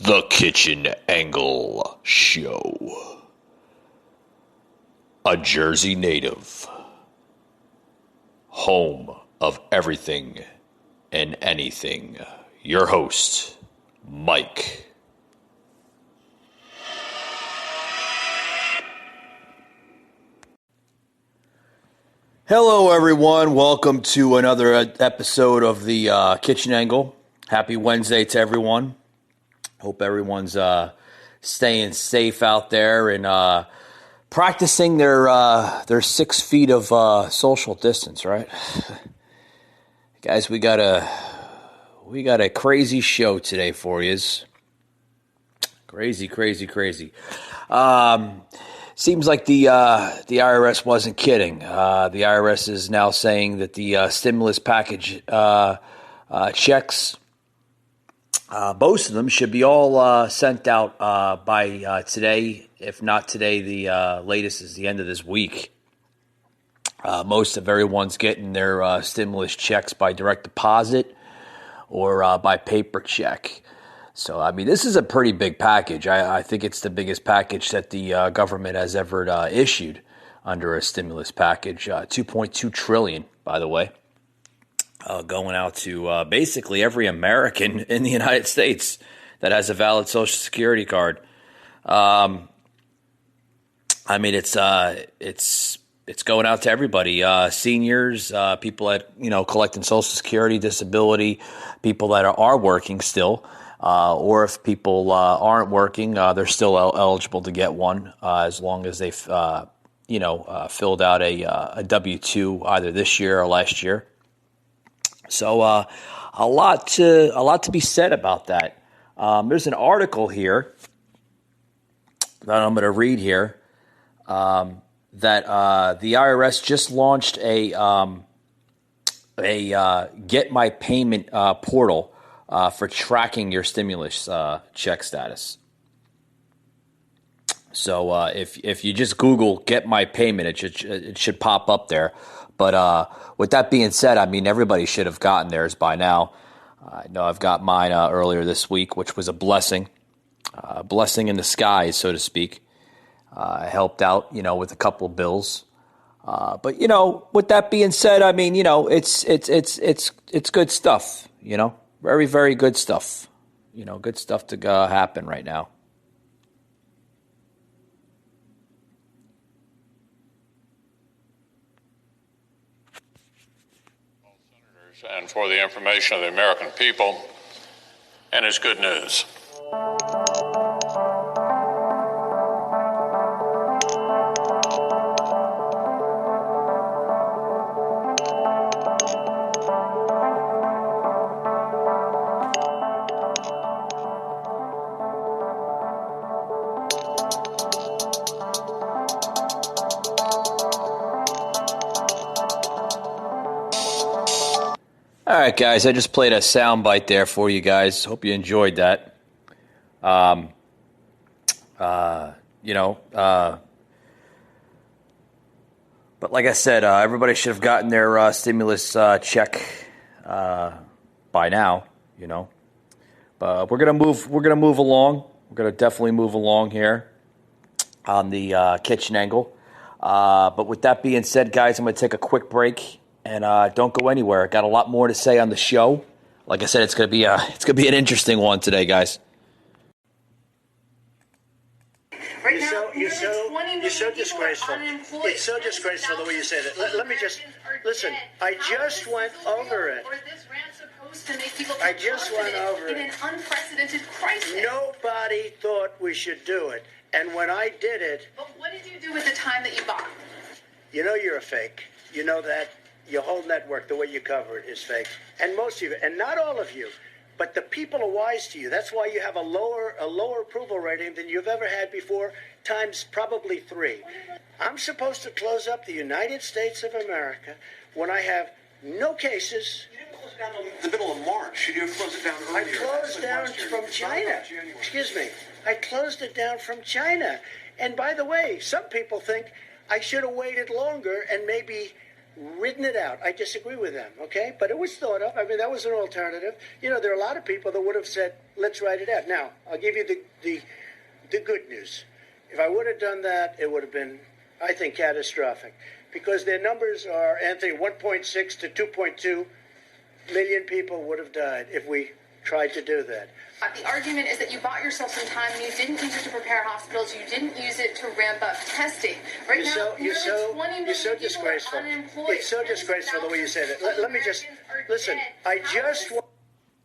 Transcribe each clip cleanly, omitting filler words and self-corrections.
The Kitchen Angle Show. A Jersey native. Home of everything and anything. Your host, Mike. Hello, everyone. Welcome to another episode of the Kitchen Angle. Happy Wednesday to everyone. Hope everyone's staying safe out there and practicing their 6 feet of social distance. Right, guys? We got a crazy show today for you. Crazy. Seems like the IRS wasn't kidding. The IRS is now saying that the stimulus package checks, most of them should be all sent out by today. If not today, the latest is the end of this week. Most of everyone's getting their stimulus checks by direct deposit or by paper check. So, I mean, this is a pretty big package. I think it's the biggest package that the government has ever issued under a stimulus package. $2.2 trillion, by the way, going out to basically every American in the United States that has a valid Social Security card. I mean, it's going out to everybody, seniors, people that, collecting Social Security, disability, people that are working still. Or if people aren't working, they're still eligible to get one as long as they've, filled out a W-2 either this year or last year. So a lot to be said about that. There's an article here that I'm going to read here that the IRS just launched a Get My Payment portal. For tracking your stimulus check status. So if you just Google "Get My Payment," it should pop up there. But with that being said, I mean, everybody should have gotten theirs by now. I know I've got mine earlier this week, which was a blessing in disguise, so to speak. I helped out, with a couple of bills. But with that being said, I mean, it's good stuff, Very, very good stuff. Good stuff to happen right now. And for the information of the American people, and it's good news. All right, guys, I just played a sound bite there for you guys. Hope you enjoyed that. But like I said, everybody should have gotten their stimulus check by now, But we're gonna move along. We're gonna definitely move along here on the kitchen angle. But with that being said, guys, I'm gonna take a quick break. And don't go anywhere. Got a lot more to say on the show. Like I said, it's gonna be an interesting one today, guys. Right now, you're so disgraceful. It's so disgraceful the way you say that. Let me just listen. I just went over it. I just went over it. In an unprecedented crisis. Nobody thought we should do it, and when I did it. But what did you do with the time that you bought? You're a fake. You know that. Your whole network, the way you cover it, is fake. And most of you, and not all of you, but the people are wise to you. That's why you have a lower approval rating than you've ever had before, times probably 3. I'm supposed to close up the United States of America when I have no cases. You didn't close it down in the middle of March. You didn't close it down earlier. I closed down from China. Excuse me. I closed it down from China. And by the way, some people think I should have waited longer and maybe ridden it out. I disagree with them, okay? But it was thought of. I mean, that was an alternative. You know, there are a lot of people that would have said, let's write it out. Now, I'll give you the good news. If I would have done that, it would have been, I think, catastrophic. Because their numbers are, Anthony, 1.6 to 2.2 million people would have died if we tried to do that. The argument is that you bought yourself some time and you didn't use it to prepare hospitals. You didn't use it to ramp up testing. Right now, You're so 20 million people disgraceful. are unemployed. It's so disgraceful the way you said it. Let me just, listen, I just want...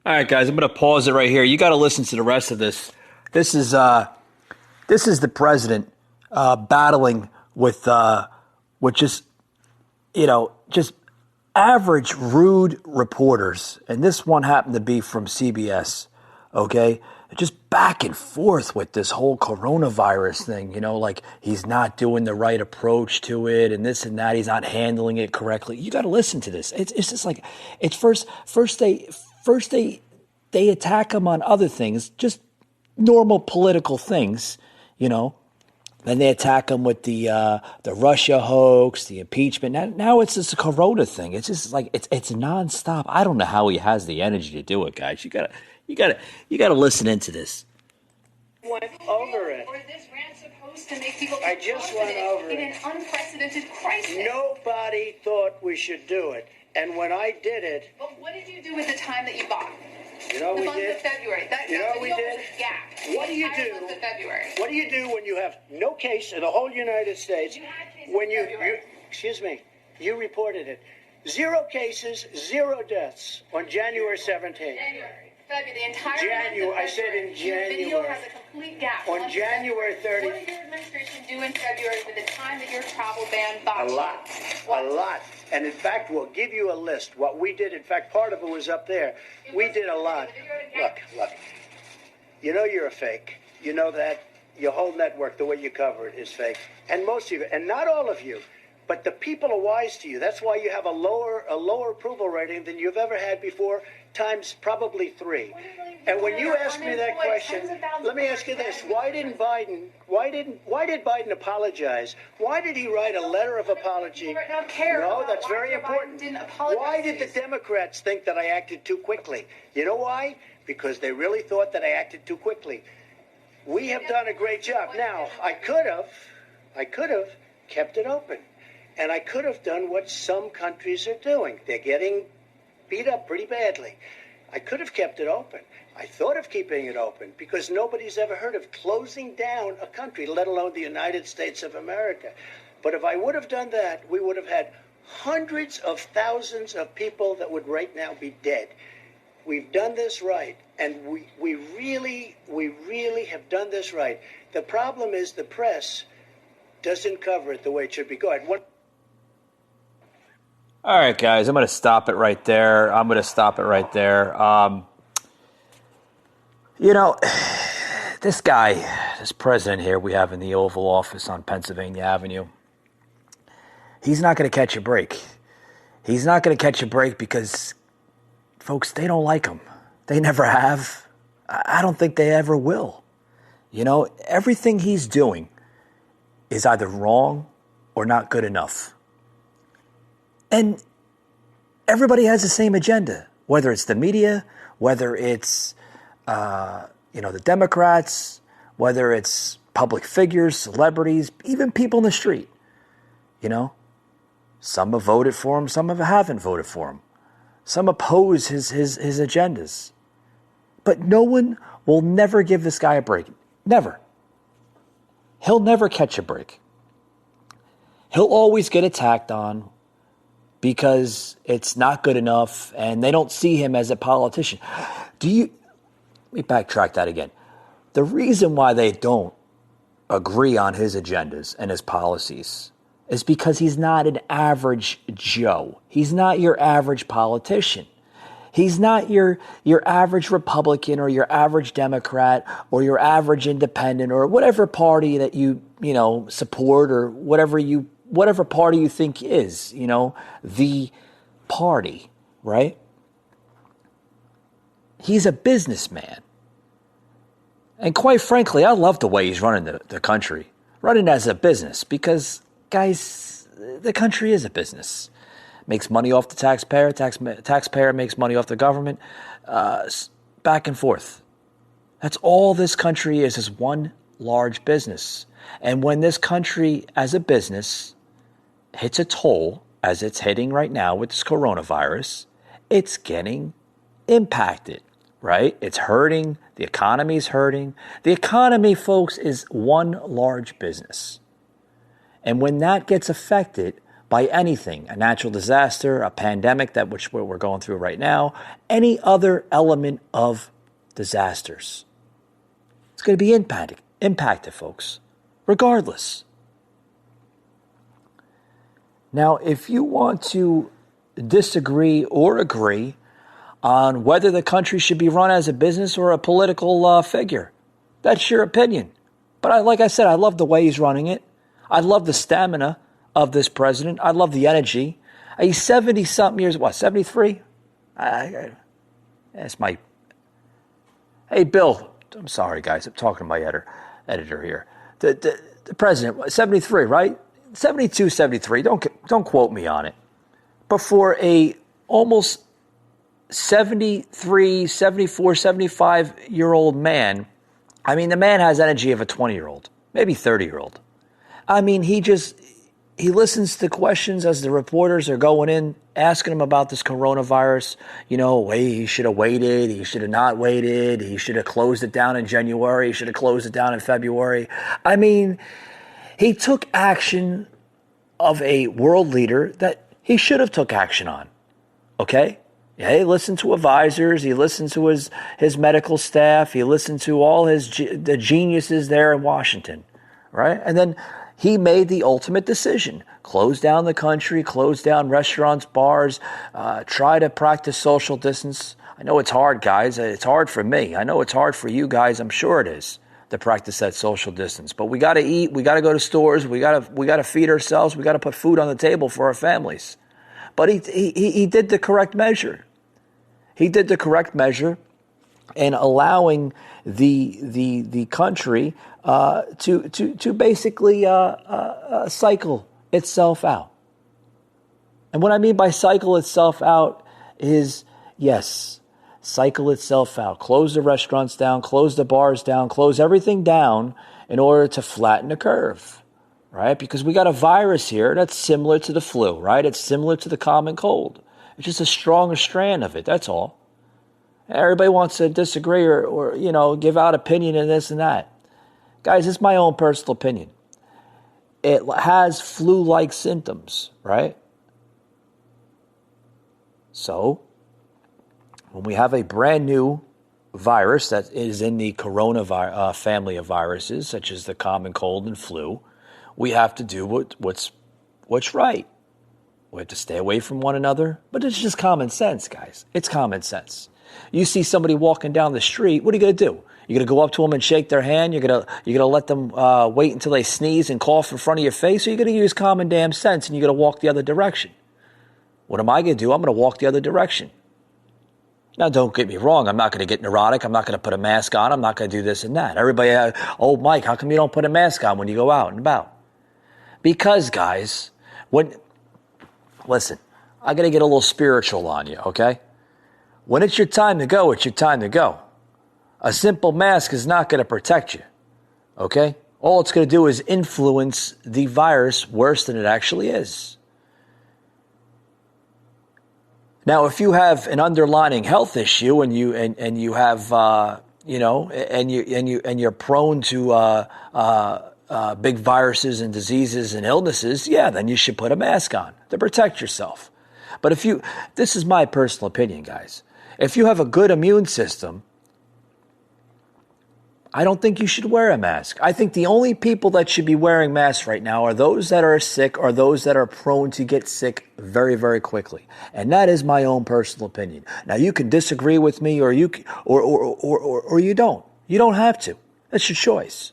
All right, guys, I'm going to pause it right here. You got to listen to the rest of this. This is the president battling with just, just average rude reporters. And this one happened to be from CBS, okay? Just back and forth with this whole coronavirus thing, like he's not doing the right approach to it and this and that. He's not handling it correctly. You got to listen to this. It's just like, it's first they attack him on other things, just normal political things, Then they attack him with the Russia hoax, the impeachment. Now it's just a corona thing. It's just like it's nonstop. I don't know how he has the energy to do it, guys. You gotta listen into this. Went over it. Or is this rant supposed to make people I just went over in it. an unprecedented crisis? Nobody thought we should do it. And when I did it, But what did you do with the time that you bought? you know The we month did? of February. That You know that we video did? was a gap. What do you The entire do? month of February. What do you do when you have no case in the whole United States? You had cases When in you February. excuse me, you reported it. 0 cases, 0 deaths on January 17th. January. February. The entire January. month of I said in February. Your video January. has a complete gap. On Month of January February. 30th. What did your administration do in February with the time that your travel ban bought A you? lot. What? A lot. And in fact, we'll give you a list. What we did, in fact, part of it was up there. We did a lot. Look. You know you're a fake. You know that. Your whole network, the way you cover it, is fake. And most of you, and not all of you, but the people are wise to you. That's why you have a lower approval rating than you've ever had before, times probably 3. And when you ask me that question, let me ask you this: why did Biden apologize? Why did he write a letter of apology? Right now care No, about that's why very Joe Biden important. didn't apologize Why to did you. the Democrats think that I acted too quickly? You know why? Because they really thought that I acted too quickly. We have done a great job. Now, I could have kept it open. And I could have done what some countries are doing. They're getting beat up pretty badly. I could have kept it open. I thought of keeping it open because nobody's ever heard of closing down a country, let alone the United States of America. But if I would have done that, we would have had hundreds of thousands of people that would right now be dead. We've done this right, and we really have done this right. The problem is the press doesn't cover it the way it should be. Go ahead. All right, guys, I'm going to stop it right there. This guy, this president here we have in the Oval Office on Pennsylvania Avenue, he's not going to catch a break. He's not going to catch a break because, folks, they don't like him. They never have. I don't think they ever will. Everything he's doing is either wrong or not good enough. And everybody has the same agenda, whether it's the media, whether it's, the Democrats, whether it's public figures, celebrities, even people in the street. Some have voted for him, some haven't voted for him. Some oppose his agendas. But no one will never give this guy a break. Never. He'll never catch a break. He'll always get attacked on because it's not good enough and they don't see him as a politician. Let me backtrack that again. The reason why they don't agree on his agendas and his policies is because he's not an average Joe. He's not your average politician. He's not your average Republican or your average Democrat or your average independent or whatever party that you support or whatever party you think is, the party, right? He's a businessman. And quite frankly, I love the way he's running the country, running as a business because, guys, the country is a business. makes money off the taxpayer. Taxpayer makes money off the government. Back and forth. That's all this country is one large business. And when this country as a business hits a toll, as it's hitting right now with this coronavirus, it's getting impacted, right? It's hurting. The economy's hurting. The economy, folks, is one large business. And when that gets affected by anything, a natural disaster, a pandemic, that which we're going through right now, any other element of disasters, it's going to be impacted, folks, regardless. Now, if you want to disagree or agree on whether the country should be run as a business or a political figure, that's your opinion. But like I said, I love the way he's running it. I love the stamina of this president. I love the energy. He's 70-something years, 73? That's my... Hey, Bill. I'm sorry, guys. I'm talking to my editor here. The president, 73, right? 72, 73. Don't quote me on it. But for a almost 73, 74, 75-year-old man, I mean, the man has energy of a 20-year-old, maybe 30-year-old. I mean, he listens to questions as the reporters are going in, asking him about this coronavirus. You know, he should have waited. He should have not waited. He should have closed it down in January. He should have closed it down in February. I mean, he took action of a world leader that he should have took action on. Okay? Yeah, he listened to advisors. He listened to his medical staff. He listened to all the geniuses there in Washington. Right? And then he made the ultimate decision. Close down the country, close down restaurants, bars, try to practice social distance. I know it's hard, guys. It's hard for me. I know it's hard for you guys. I'm sure it is to practice that social distance. But we got to eat. We got to go to stores. We got to feed ourselves. We got to put food on the table for our families. But he did the correct measure. He did the correct measure in allowing the country to basically cycle itself out. And what I mean by cycle itself out is, yes, cycle itself out. Close the restaurants down, close the bars down, close everything down in order to flatten the curve, right? Because we got a virus here that's similar to the flu, right? It's similar to the common cold. It's just a stronger strand of it, that's all. Everybody wants to disagree or give out opinion in this and that. Guys, it's my own personal opinion. It has flu-like symptoms, right? So, when we have a brand new virus that is in the coronavirus family of viruses, such as the common cold and flu, we have to do what's right. We have to stay away from one another, but it's just common sense, guys. It's common sense. You see somebody walking down the street, what are you going to do? You're going to go up to them and shake their hand? You're going to let them wait until they sneeze and cough in front of your face? Or you're going to use common damn sense and you're going to walk the other direction? What am I going to do? I'm going to walk the other direction. Now, don't get me wrong. I'm not going to get neurotic. I'm not going to put a mask on. I'm not going to do this and that. Everybody, oh, Mike, how come you don't put a mask on when you go out and about? Because, guys, listen, I got to get a little spiritual on you, okay? When it's your time to go, it's your time to go. A simple mask is not going to protect you, okay? All it's going to do is influence the virus worse than it actually is. Now, if you have an underlying health issue and you have and you're prone to big viruses and diseases and illnesses, yeah, then you should put a mask on to protect yourself. But this is my personal opinion, guys. If you have a good immune system, I don't think you should wear a mask. I think the only people that should be wearing masks right now are those that are sick or those that are prone to get sick very, very quickly. And that is my own personal opinion. Now, you can disagree with me or you don't. You don't have to. That's your choice.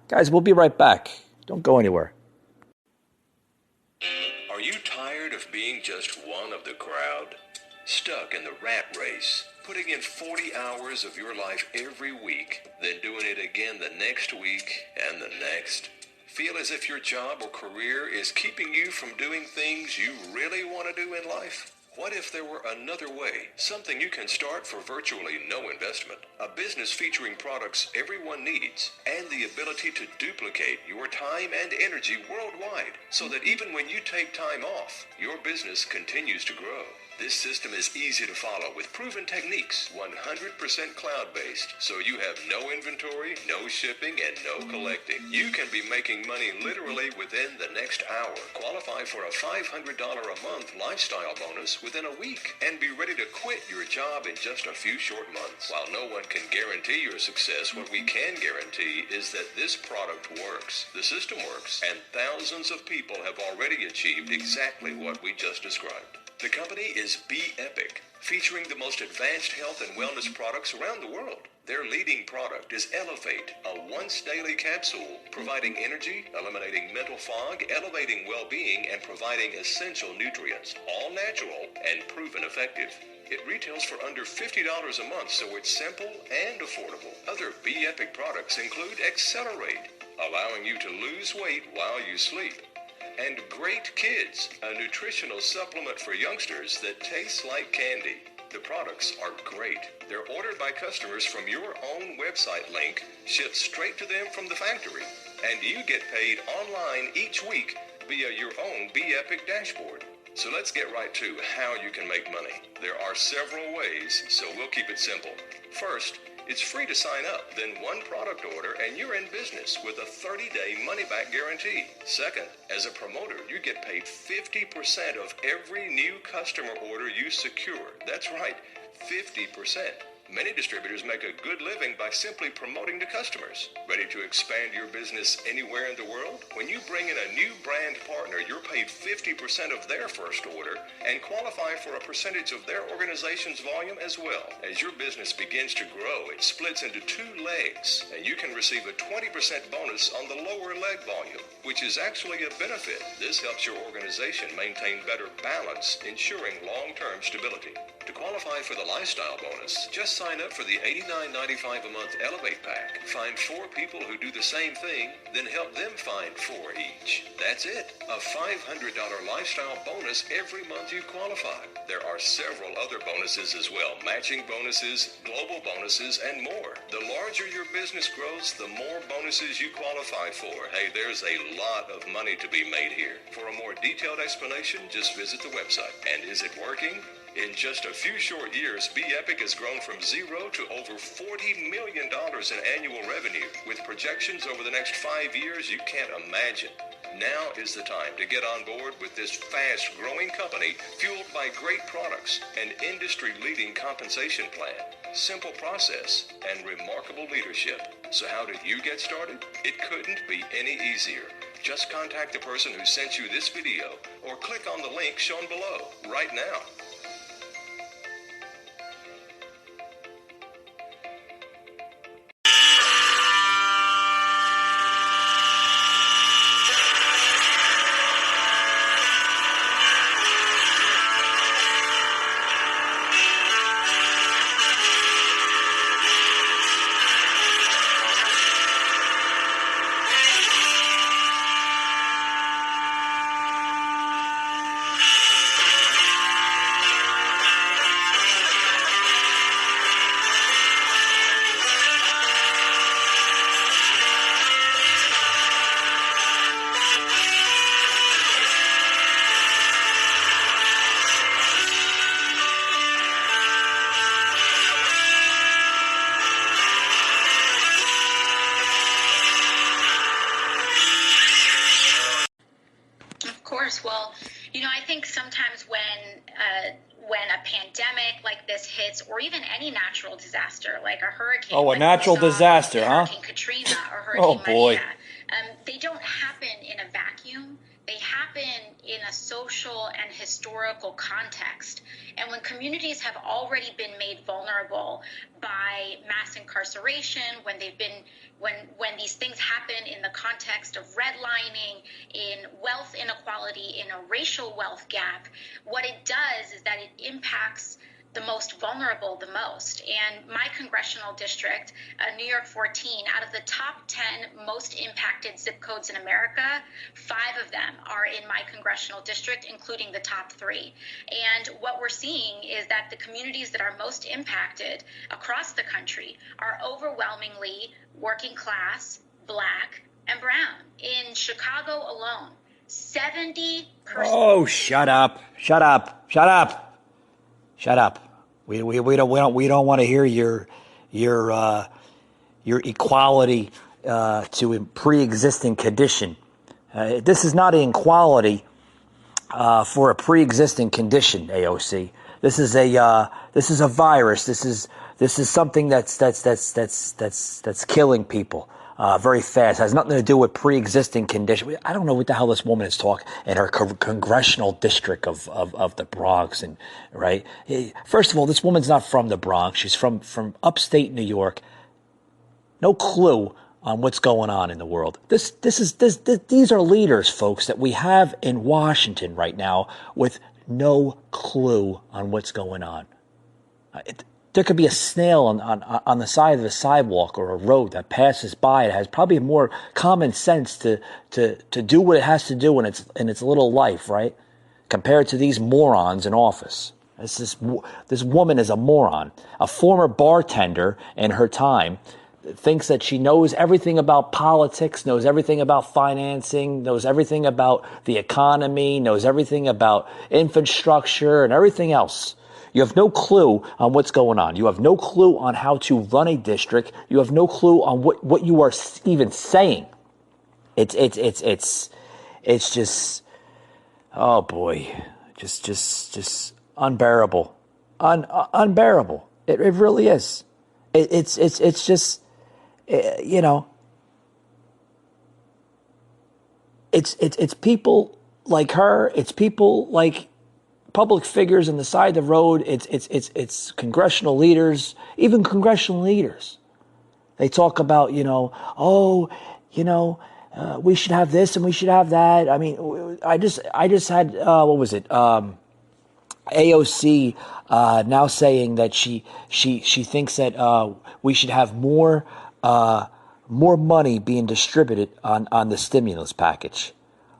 Guys, we'll be right back. Don't go anywhere. Are you tired of being just one of the crowd? Stuck in the rat race, putting in 40 hours of your life every week, then doing it again the next week and the next? Feel as if your job or career is keeping you from doing things you really want to do in life? What if there were another way, something you can start for virtually no investment, a business featuring products everyone needs, and the ability to duplicate your time and energy worldwide, so that even when you take time off, your business continues to grow? This system is easy to follow with proven techniques, 100% cloud-based, so you have no inventory, no shipping, and no collecting. You can be making money literally within the next hour, qualify for a $500 a month lifestyle bonus within a week, and be ready to quit your job in just a few short months. While no one can guarantee your success, what we can guarantee is that this product works, the system works, and thousands of people have already achieved exactly what we just described. The company is B-Epic, featuring the most advanced health and wellness products around the world. Their leading product is Elevate, a once-daily capsule providing energy, eliminating mental fog, elevating well-being, and providing essential nutrients, all natural and proven effective. It retails for under $50 a month, so it's simple and affordable. Other B-Epic products include Accelerate, allowing you to lose weight while you sleep, and Great Kids, a nutritional supplement for youngsters that tastes like candy. The products are great. They're ordered by customers from your own website link, shipped straight to them from the factory, and you get paid online each week via your own B-Epic dashboard. So let's get right to how you can make money. There are several ways, so we'll keep it simple. First, it's free to sign up, then one product order and you're in business with a 30-day money-back guarantee. Second, as a promoter, you get paid 50% of every new customer order you secure. That's right, 50%. Many distributors make a good living by simply promoting to customers. Ready to expand your business anywhere in the world? When you bring in a new brand partner, you're paid 50% of their first order and qualify for a percentage of their organization's volume as well. As your business begins to grow, it splits into two legs, and you can receive a 20% bonus on the lower leg volume, which is actually a benefit. This helps your organization maintain better balance, ensuring long-term stability. To qualify for the lifestyle bonus, just sign up for the $89.95 a month Elevate Pack. Find 4 people who do the same thing, then help them find 4 each. That's it. A $500 lifestyle bonus every month you qualify. There are several other bonuses as well, matching bonuses, global bonuses, and more. The larger your business grows, the more bonuses you qualify for. Hey, there's a lot of money to be made here. For a more detailed explanation, just visit the website. And is it working? In just a few short years, B-Epic has grown from zero to over $40 million in annual revenue, with projections over the next 5 years you can't imagine. Now is the time to get on board with this fast-growing company fueled by great products, an industry-leading compensation plan, simple process, and remarkable leadership. So how did you get started? It couldn't be any easier. Just contact the person who sent you this video or click on the link shown below right now. Well, I think sometimes when a pandemic like this hits, or even any natural disaster like a hurricane, a natural disaster, Hurricane Katrina or Hurricane boy. Maria, they don't happen in a vacuum. They happen in a social and historical context. And when communities have already been made vulnerable by mass incarceration, when these things happen in the context of redlining, in wealth inequality, in a racial wealth gap, what it does is that it impacts the most vulnerable the most. And my congressional district, New York 14, out of the top 10 most impacted zip codes in America, 5 of them are in my congressional district, including the top 3. And what we're seeing is that the communities that are most impacted across the country are overwhelmingly working class, Black, and brown. In Chicago alone, 70%. Oh, shut up! Shut up! Shut up! Shut up! We don't want to hear your equality to a pre-existing condition. This is not an equality for a pre-existing condition, AOC. This is a virus. This is something that's killing people very fast. It has nothing to do with pre-existing condition. I don't know what the hell this woman is talking in her congressional district of the Bronx, and right. First of all, this woman's not from the Bronx. She's from upstate New York. No clue on what's going on in the world. These are leaders, folks, that we have in Washington right now with no clue on what's going on. There could be a snail on the side of the sidewalk or a road that passes by. It has probably more common sense to do what it has to do in its little life, right? Compared to these morons in office. This woman is a moron, a former bartender in her time. Thinks that she knows everything about politics, knows everything about financing, knows everything about the economy, knows everything about infrastructure and everything else. You have no clue on what's going on. You have no clue on how to run a district. You have no clue on what you are even saying. It's just, oh boy, just unbearable, unbearable. It really is. It's just. You know, it's people like her. It's people like public figures on the side of the road. It's congressional leaders, even congressional leaders. They talk about, we should have this and we should have that. I mean, I just had what was it? AOC now saying that she thinks that we should have more money being distributed on the stimulus package.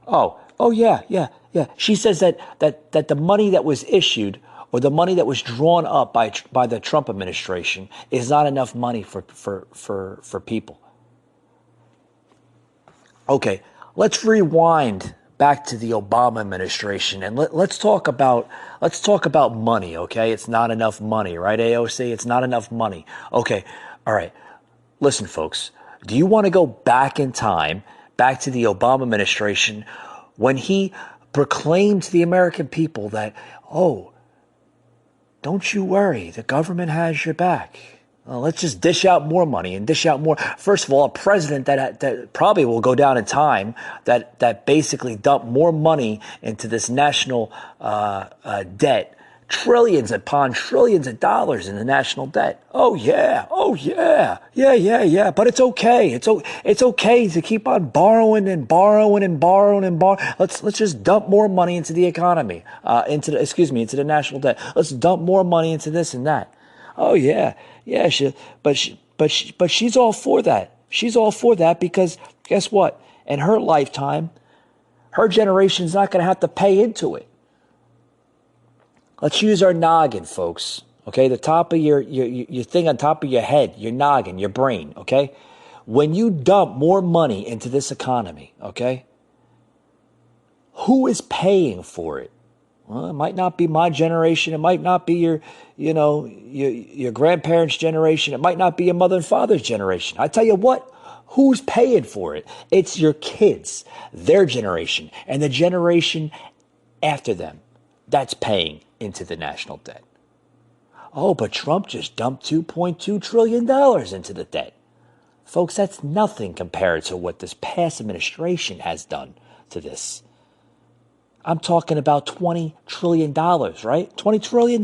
Oh yeah. She says that the money that was issued or the money that was drawn up by the Trump administration is not enough money for people. Okay, let's rewind back to the Obama administration and let's talk about money. Okay, it's not enough money, right, AOC? It's not enough money. Okay, all right. Listen, folks, do you want to go back in time, back to the Obama administration, when he proclaimed to the American people that, oh, don't you worry, the government has your back. Let's just dish out more money and dish out more. First of all, a president that probably will go down in time that basically dumped more money into this national debt. Trillions upon trillions of dollars in the national debt. Oh yeah. But it's okay. It's okay to keep on borrowing and borrowing and borrowing and borrowing. Let's just dump more money into the economy, into the national debt. Let's dump more money into this and that. Oh yeah. But she's all for that. She's all for that because guess what? In her lifetime, her generation's not going to have to pay into it. Let's use our noggin, folks. Okay, the top of your thing on top of your head, your noggin, your brain. Okay, when you dump more money into this economy, okay, who is paying for it? Well, it might not be my generation. It might not be your grandparents' generation. It might not be your mother and father's generation. I tell you what, who's paying for it? It's your kids, their generation, and the generation after them. That's paying into the national debt. Oh, but Trump just dumped $2.2 trillion into the debt. Folks, that's nothing compared to what this past administration has done to this. I'm talking about $20 trillion, right? $20 trillion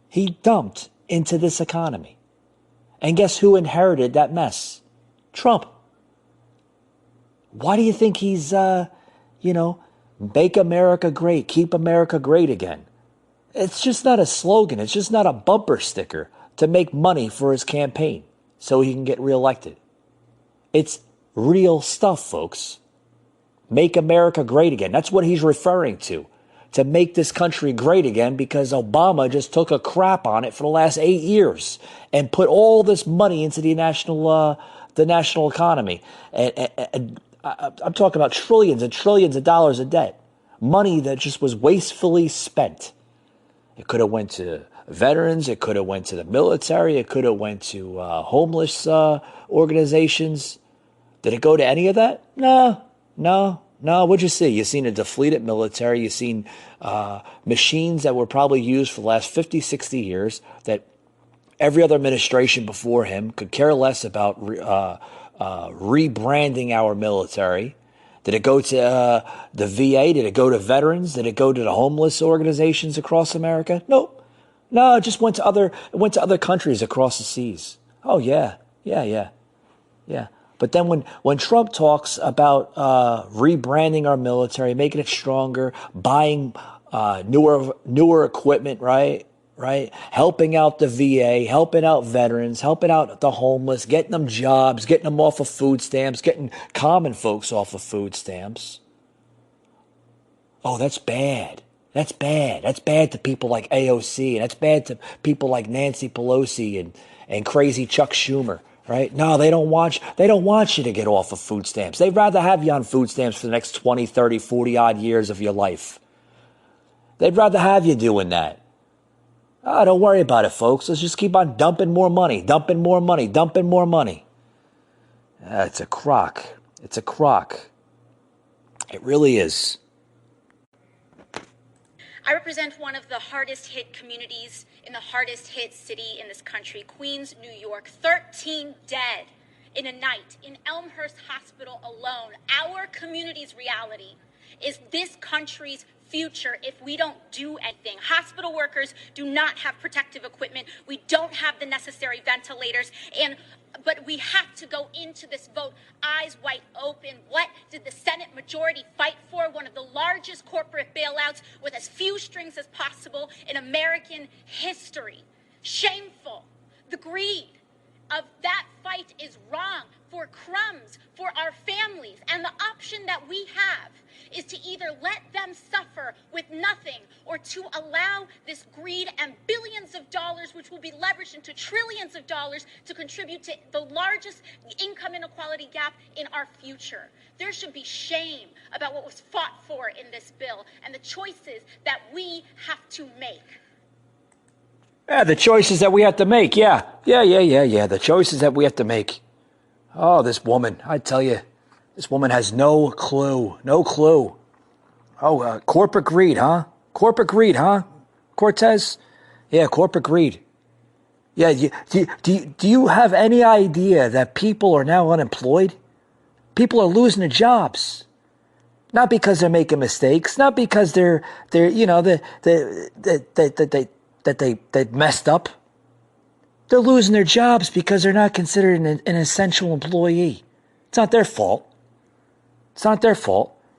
he dumped into this economy. And guess who inherited that mess? Trump. Why do you think he's, make America great, keep America great again? It's just not a slogan. It's just not a bumper sticker to make money for his campaign so he can get reelected. It's real stuff, folks. Make America great again. That's what he's referring to make this country great again, because Obama just took a crap on it for the last 8 years and put all this money into the national economy. And I'm talking about trillions and trillions of dollars of debt, money that just was wastefully spent. It could have went to veterans. It could have went to the military. It could have went to homeless organizations. Did it go to any of that? No. What'd you see? You seen a depleted military. You seen machines that were probably used for the last 50, 60 years that every other administration before him could care less about rebranding our military. Did it go to the VA? Did it go to veterans? Did it go to the homeless organizations across America? Nope. No, it just went to other countries across the seas. Oh, yeah. But then when Trump talks about rebranding our military, making it stronger, buying newer equipment, right? Helping out the VA, helping out veterans, helping out the homeless, getting them jobs, getting them off of food stamps, getting common folks off of food stamps. Oh, that's bad. That's bad. That's bad to people like AOC, and that's bad to people like Nancy Pelosi and crazy Chuck Schumer, right? No, they don't want you to get off of food stamps. They'd rather have you on food stamps for the next 20, 30, 40 odd years of your life. They'd rather have you doing that. Oh, don't worry about it, folks. Let's just keep on dumping more money. It's a crock. It really is. I represent one of the hardest hit communities in the hardest hit city in this country, Queens, New York. 13 dead in a night in Elmhurst Hospital alone. Our community's reality is this country's future if we don't do anything. Hospital workers do not have protective equipment. We don't have the necessary ventilators, but we have to go into this vote eyes wide open. What did the Senate majority fight for? One of the largest corporate bailouts with as few strings as possible in American history. Shameful. The greed of that fight is wrong for crumbs, for our families. And the option that we have is to either let them suffer with nothing or to allow this greed and billions of dollars, which will be leveraged into trillions of dollars, to contribute to the largest income inequality gap in our future. There should be shame about what was fought for in this bill and the choices that we have to make. Yeah, the choices that we have to make. Yeah. The choices that we have to make. Oh, this woman, I tell you, this woman has no clue. Oh, corporate greed, huh? Cortez? Yeah, corporate greed. Yeah, do you have any idea that people are now unemployed? People are losing their jobs. Not because they're making mistakes, not because they're they messed up. They're losing their jobs because they're not considered an essential employee. It's not their fault.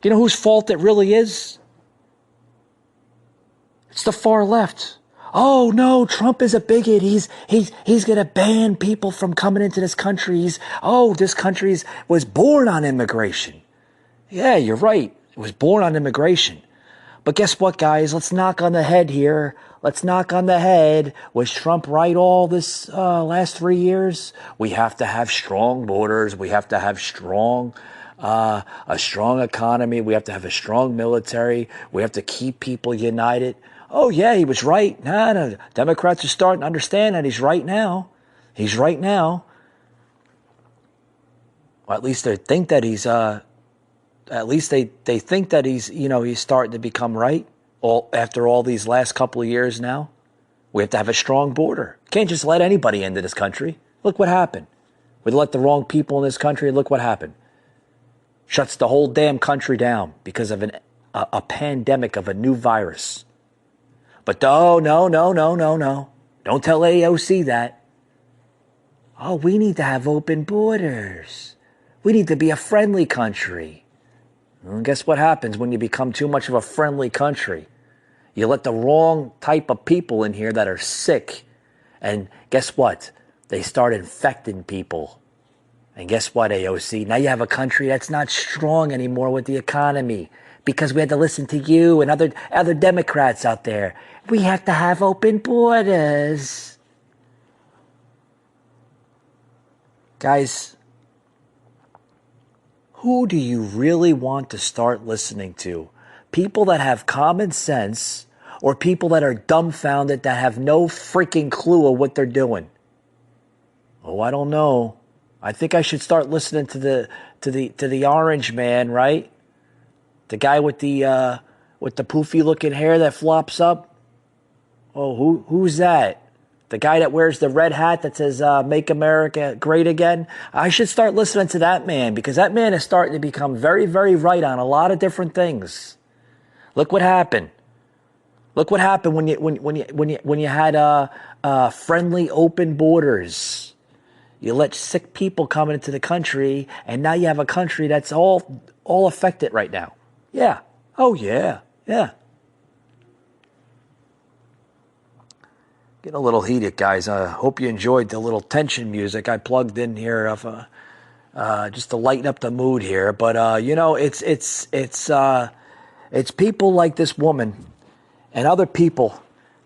You know whose fault it really is? It's the far left. Oh no, Trump is a bigot. He's going to ban people from coming into this country. This country was born on immigration. Yeah, you're right. It was born on immigration. But guess what, guys? Let's knock on the head here. Was Trump right all this last 3 years? We have to have strong borders. We have to have a strong economy. We have to have a strong military. We have to keep people united. Oh, yeah, he was right. No, Democrats are starting to understand that he's right now. Well, at least they think that he's they think that he's starting to become right after all these last couple of years now. We have to have a strong border. Can't just let anybody into this country. Look what happened. We let the wrong people in this country. Look what happened. Shuts the whole damn country down because of a pandemic of a new virus. But no. Don't tell AOC that. Oh, we need to have open borders. We need to be a friendly country. And guess what happens when you become too much of a friendly country? You let the wrong type of people in here that are sick. And guess what? They start infecting people. And guess what, AOC? Now you have a country that's not strong anymore with the economy because we had to listen to you and other Democrats out there. We have to have open borders. Guys, who do you really want to start listening to? People that have common sense or people that are dumbfounded that have no freaking clue of what they're doing? Oh, I don't know. I think I should start listening to the orange man, right? The guy with the poofy looking hair that flops up. Oh, who's that? The guy that wears the red hat that says "Make America Great Again." I should start listening to that man because that man is starting to become very, very right on a lot of different things. Look what happened. Look what happened when you had friendly open borders. You let sick people come into the country, and now you have a country that's all affected right now. Yeah. Oh, yeah. Yeah. Getting a little heated, guys. I hope you enjoyed the little tension music I plugged in here of just to lighten up the mood here. But it's people like this woman and other people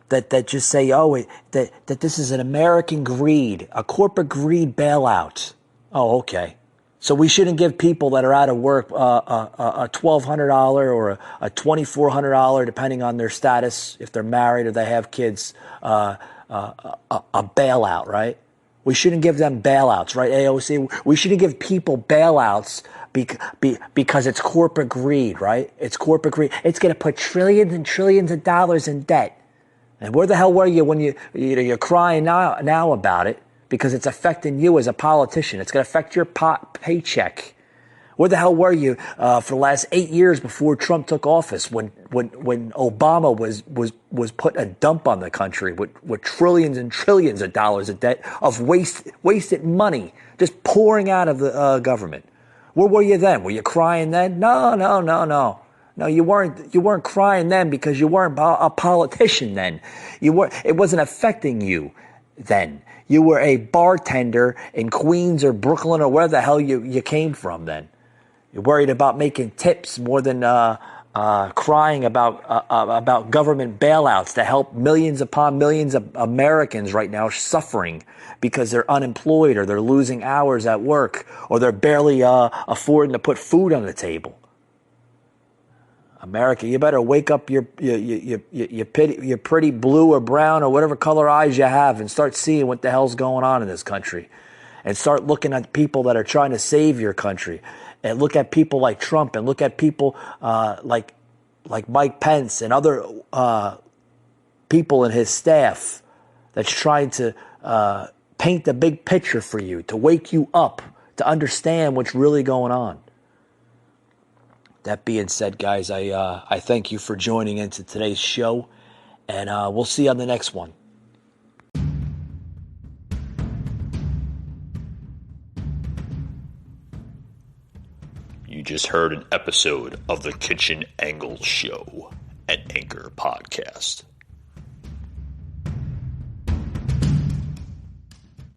that just say, that this is an American greed, a corporate greed bailout. Oh, okay. So we shouldn't give people that are out of work a $1,200 or a $2,400, depending on their status, if they're married or they have kids, a bailout, right? We shouldn't give them bailouts, right, AOC? We shouldn't give people bailouts because it's corporate greed, right? It's corporate greed. It's going to put trillions and trillions of dollars in debt. And where the hell were you when you're crying now about it? Because it's affecting you as a politician. It's going to affect your paycheck. Where the hell were you for the last 8 years before Trump took office when Obama was putting a dump on the country with trillions and trillions of dollars of debt of wasted money just pouring out of the government? Where were you then? Were you crying then? No. No, you weren't crying then because you weren't a politician then. It wasn't affecting you then. You were a bartender in Queens or Brooklyn or where the hell you came from then. You're worried about making tips more than crying about government bailouts to help millions upon millions of Americans right now suffering because they're unemployed or they're losing hours at work or they're barely affording to put food on the table. America, you better wake up your pretty blue or brown or whatever color eyes you have and start seeing what the hell's going on in this country. And start looking at people that are trying to save your country. And look at people like Trump and look at people like Mike Pence and other people in his staff that's trying to paint the big picture for you, to wake you up, to understand what's really going on. That being said, guys, I thank you for joining into today's show, and we'll see you on the next one. You just heard an episode of the Kitchen Angle Show, an Anchor podcast.